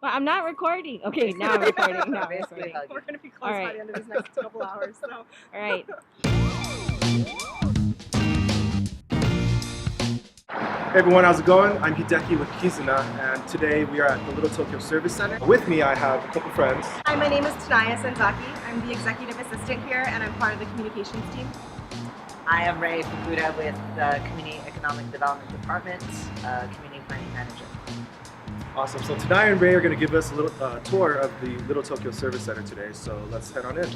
Well, I'm not recording. Okay, now I'm recording. Now I'm Basically recording. hugging. We're going to be close by the end of these next couple hours. So. All right. Hey everyone, how's it going? I'm Hideki with Kizuna, and today we are at the Little Tokyo Service Center. With me, I have a couple friends. Hi, my name is Tenaya. I'm the executive assistant here, and I'm part of the communications team. I am Ray Fukuda with the Community Economic Development Department, Community Planning Manager. Awesome. So Tenaya and Ray are going to give us a little tour of the Little Tokyo Service Center today, so let's head on in.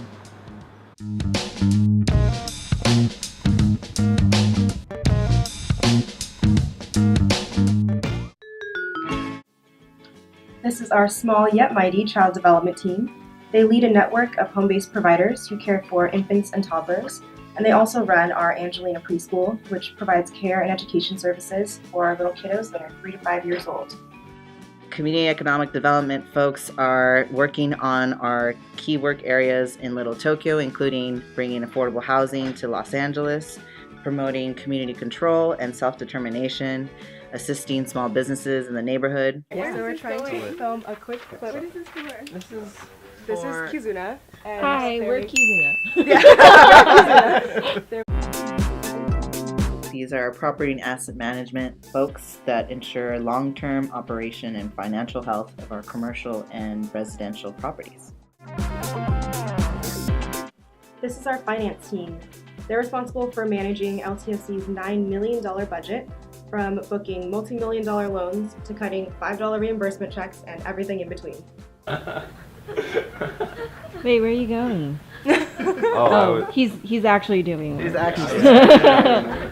This is our small yet mighty child development team. They lead a network of home-based providers who care for infants and toddlers, and they also run our Angelina preschool, which provides care and education services for our little kiddos that are 3 to 5 years old. Community Economic Development folks are working on our key work areas in Little Tokyo, including bringing affordable housing to Los Angeles, promoting community control and self-determination, assisting small businesses in the neighborhood. Yeah, so we're trying to film a quick clip. What is this for? This is Kizuna. And Hi, we're Kizuna. These are property and asset management folks that ensure long-term operation and financial health of our commercial and residential properties. This is our finance team. They're responsible for managing LTSC's $9 million budget, from booking multi-million-dollar loans to cutting $5 reimbursement checks and everything in between. Wait, where are you going? He's actually doing it. He's actually.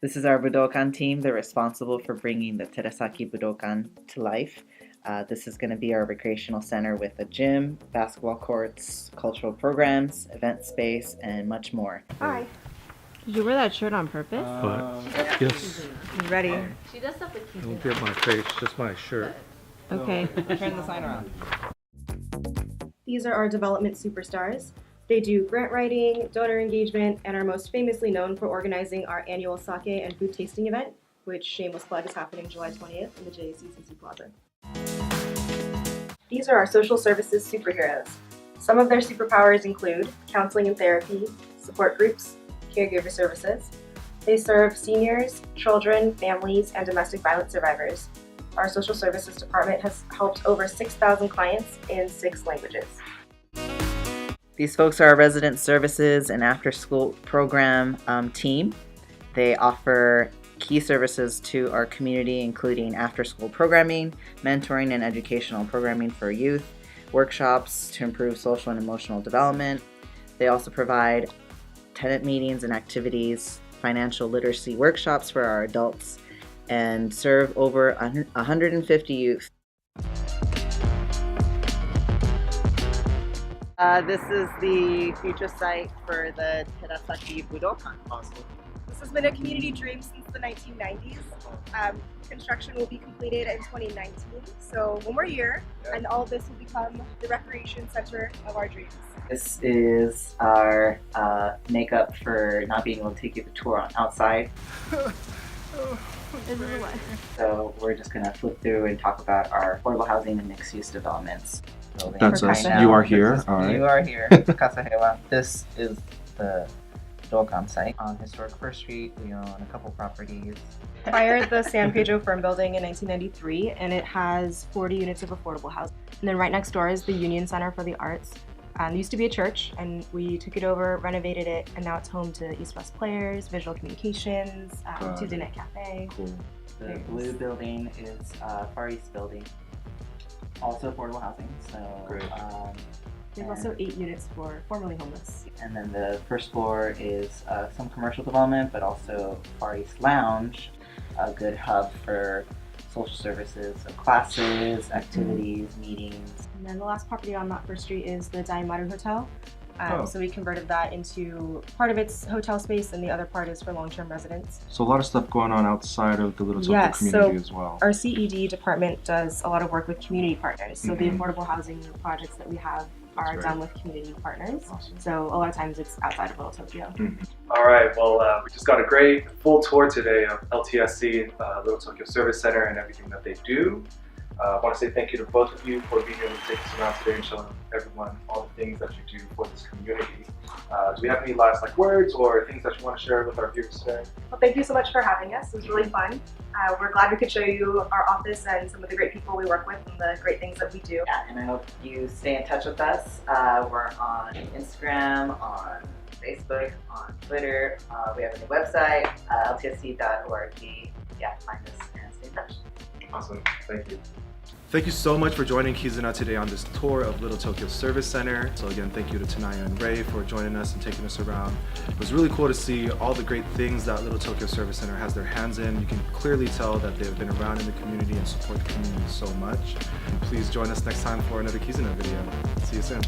This is our Budokan team. They're responsible for bringing the Terasaki Budokan to life. This is going to be our recreational center with a gym, basketball courts, cultural programs, event space, and much more. Hi. Did you wear that shirt on purpose? Yes. Ready? She does stuff with Don't get my face, just my shirt. Okay. Turn the sign around. These are our development superstars. They do grant writing, donor engagement, and are most famously known for organizing our annual sake and food tasting event, which, shameless plug, is happening July 20th in the JACCC Plaza. These are our social services superheroes. Some of their superpowers include counseling and therapy, support groups, caregiver services. They serve seniors, children, families, and domestic violence survivors. Our social services department has helped over 6,000 clients in 6 languages. These folks are our resident services and after-school program team. They offer key services to our community, including after-school programming, mentoring and educational programming for youth, workshops to improve social and emotional development. They also provide tenant meetings and activities, financial literacy workshops for our adults, and serve over 150 youth. This is the future site for the Terasaki Budokan. Awesome. This has been a community dream since the 1990s. Construction will be completed in 2019. So when we're here, and all of this will become the recreation center of our dreams. This is our makeup for not being able to take you the tour on outside. So we're just going to flip through and talk about our affordable housing and mixed-use developments. That's us. You are here. All right. You are here. Kasahewa. This is the Budokan site on historic First Street. We own a couple properties. Acquired the San Pedro Firm Building in 1993, and it has 40 units of affordable housing. And then right next door is the Union Center for the Arts. It used to be a church, and we took it over, renovated it, and now it's home to East-West Players, Visual Communications, Tuesday Cafe. Cool. The blue building is Far East building. Also affordable housing. So Great. There's also 8 units for formerly homeless. And then the first floor is some commercial development, but also Far East Lounge, a good hub for social services, so classes, activities, meetings. And then the last property on that first street is the Daimaru Hotel. So we converted that into part of its hotel space, and the other part is for long-term residents. So a lot of stuff going on outside of the Little Tokyo community as well. Our CED department does a lot of work with community partners. So the affordable housing projects that we have are done with community partners. Awesome. So a lot of times it's outside of Little Tokyo. All right, well, we just got a great full tour today of LTSC, Little Tokyo Service Center, and everything that they do. I want to say thank you to both of you for being able to take us around today and showing everyone all the things that you do for this community. Do we have any last words or things that you want to share with our viewers today? Well, thank you so much for having us. It was really fun. We're glad we could show you our office and some of the great people we work with and the great things that we do. Yeah, and I hope you stay in touch with us. We're on Instagram, on Facebook, on Twitter. We have a new website, ltsc.org. Yeah, find us and stay in touch. Awesome, thank you. Thank you so much for joining Kizuna today on this tour of Little Tokyo Service Center. So again, thank you to Tenaya and Ray for joining us and taking us around. It was really cool to see all the great things that Little Tokyo Service Center has their hands in. You can clearly tell that they've been around in the community and support the community so much. And please join us next time for another Kizuna video. See you soon.